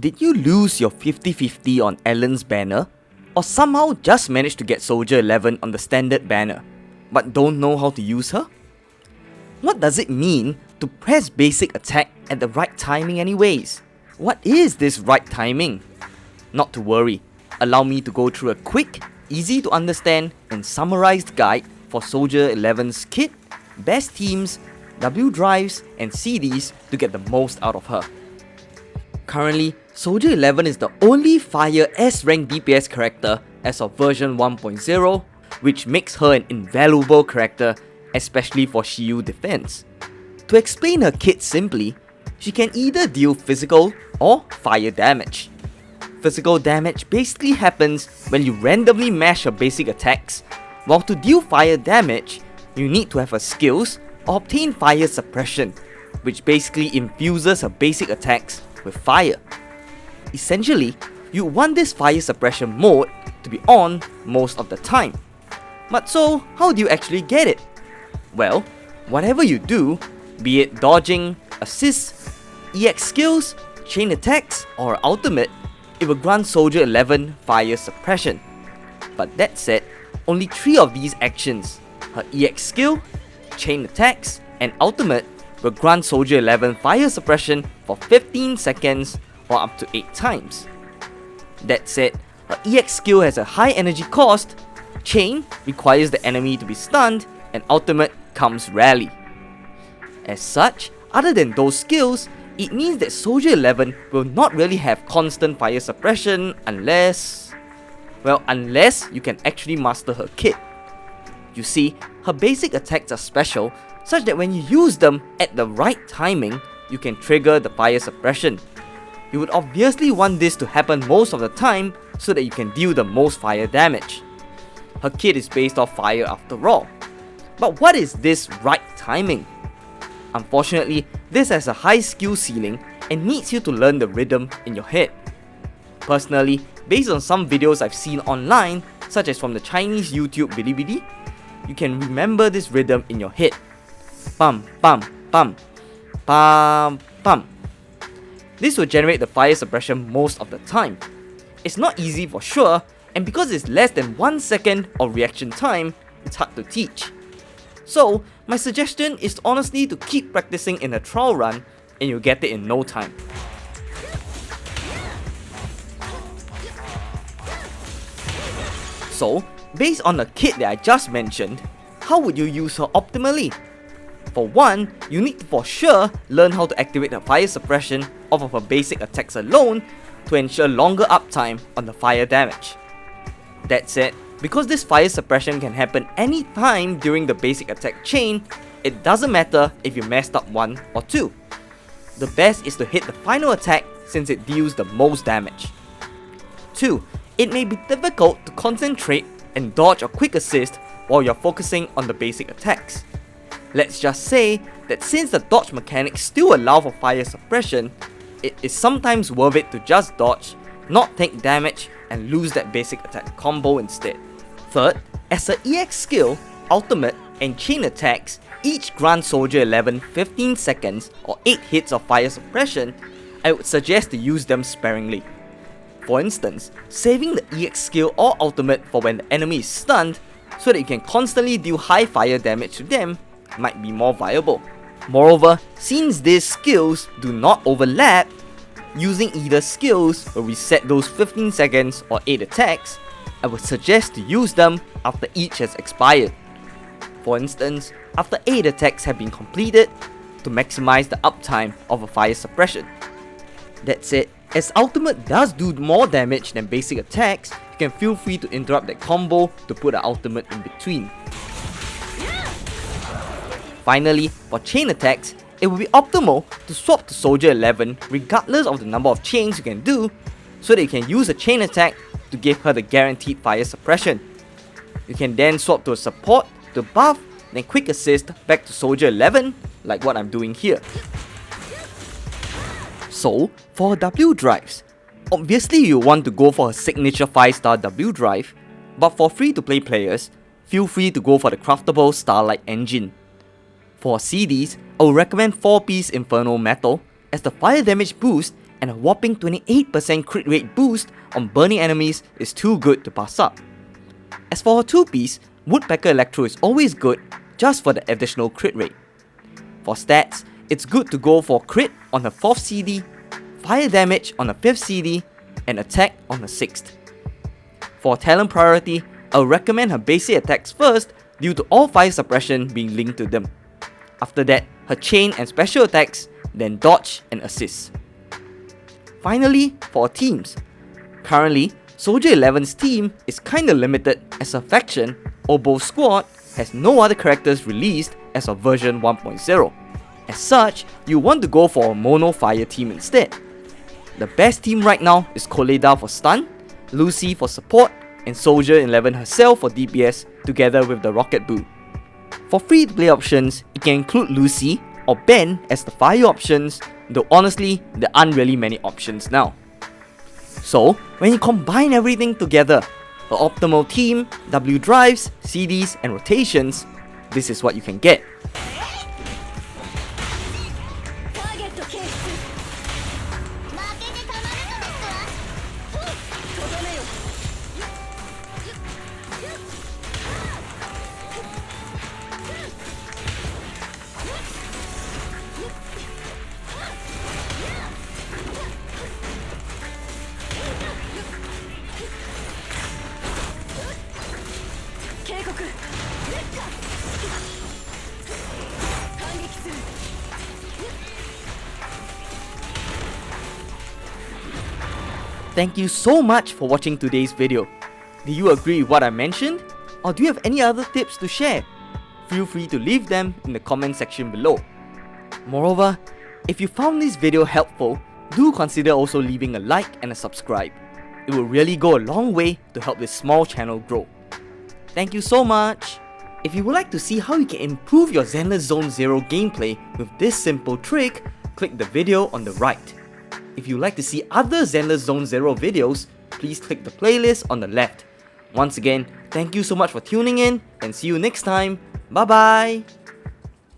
Did you lose your 50-50 on Ellen's banner? Or somehow just managed to get Soldier 11 on the standard banner, but don't know how to use her? What does it mean to press basic attack at the right timing anyways? What is this right timing? Not to worry, allow me to go through a quick, easy to understand and summarized guide for Soldier 11's kit, best teams, W drives and CDs to get the most out of her. Currently, Soldier 11 is the only Fire S-rank DPS character as of version 1.0, which makes her an invaluable character, especially for Shield defense. To explain her kit simply, she can either deal physical or fire damage. Physical damage basically happens when you randomly mash her basic attacks, while to deal fire damage, you need to have her skills or obtain fire suppression, which basically infuses her basic attacks with fire. Essentially, you want this fire suppression mode to be on most of the time. But so, how do you actually get it? Well, whatever you do, be it dodging, assists, EX skills, chain attacks, or ultimate, it will grant Soldier 11 fire suppression. But that said, only 3 of these actions, her EX skill, chain attacks, and ultimate, will grant Soldier 11 fire suppression for 15 seconds or up to 8 times. That said, her EX skill has a high energy cost, chain requires the enemy to be stunned, and ultimate comes rarely. As such, other than those skills, it means that Soldier 11 will not really have constant fire suppression unless you can actually master her kit. You see, her basic attacks are special, such that when you use them at the right timing, you can trigger the fire suppression. You would obviously want this to happen most of the time so that you can deal the most fire damage. Her kit is based off fire after all. But what is this right timing? Unfortunately, this has a high skill ceiling and needs you to learn the rhythm in your head. Personally, based on some videos I've seen online, such as from the Chinese YouTube Bilibili, you can remember this rhythm in your head. Pam pam pam, pam pam. This will generate the fire suppression most of the time. It's not easy for sure, and because it's less than 1 second of reaction time, it's hard to teach. So, my suggestion is honestly to keep practicing in a trial run and you'll get it in no time. So, based on the kit that I just mentioned, how would you use her optimally? For one, you need to for sure learn how to activate her fire suppression off of her basic attacks alone to ensure longer uptime on the fire damage. That said, because this fire suppression can happen anytime during the basic attack chain, it doesn't matter if you messed up 1 or 2. The best is to hit the final attack since it deals the most damage. 2. It may be difficult to concentrate and dodge or quick assist while you're focusing on the basic attacks. Let's just say that since the dodge mechanics still allow for fire suppression, it is sometimes worth it to just dodge, not take damage, and lose that basic attack combo instead. Third, as her EX skill, ultimate, and chain attacks each grant Soldier 11 15 seconds or 8 hits of fire suppression, I would suggest to use them sparingly. For instance, saving the EX skill or ultimate for when the enemy is stunned so that you can constantly deal high fire damage to them might be more viable. Moreover, since these skills do not overlap, using either skills will reset those 15 seconds or 8 attacks, I would suggest to use them after each has expired. For instance, after 8 attacks have been completed, to maximize the uptime of a fire suppression. That said, as ultimate does do more damage than basic attacks, you can feel free to interrupt that combo to put the ultimate in between. Finally, for chain attacks, it would be optimal to swap to Soldier 11 regardless of the number of chains you can do, so that you can use a chain attack to give her the guaranteed fire suppression. You can then swap to a support to buff, then quick assist back to Soldier 11, like what I'm doing here. So, for her W drives, obviously you want to go for her signature 5-star W drive, but for free to play players, feel free to go for the craftable Starlight engine. For CDs, I would recommend 4-piece Inferno Metal, as the fire damage boost and a whopping 28% crit rate boost on burning enemies is too good to pass up. As for her 2-piece, Woodpecker Electro is always good just for the additional crit rate. For stats, it's good to go for crit on her 4th CD, fire damage on her 5th CD, and attack on her 6th. For talent priority, I'll recommend her basic attacks first due to all 5 suppression being linked to them. After that, her chain and special attacks, then dodge and assist. Finally, for her teams. Currently, Soldier 11's team is kinda limited as her faction, Oboe Squad, has no other characters released as of version 1.0. As such, you want to go for a mono fire team instead. The best team right now is Koleda for stun, Lucy for support, and Soldier 11 herself for DPS together with the rocket boom. For free to play options, it can include Lucy or Ben as the fire options, though honestly, there aren't really many options now. So, when you combine everything together, the optimal team, W drives, CDs, and rotations, this is what you can get. Thank you so much for watching today's video. Do you agree with what I mentioned? Or do you have any other tips to share? Feel free to leave them in the comment section below. Moreover, if you found this video helpful, do consider also leaving a like and a subscribe. It will really go a long way to help this small channel grow. Thank you so much! If you would like to see how you can improve your Zenless Zone Zero gameplay with this simple trick, click the video on the right. If you'd like to see other Zenless Zone Zero videos, please click the playlist on the left. Once again, thank you so much for tuning in and see you next time. Bye bye!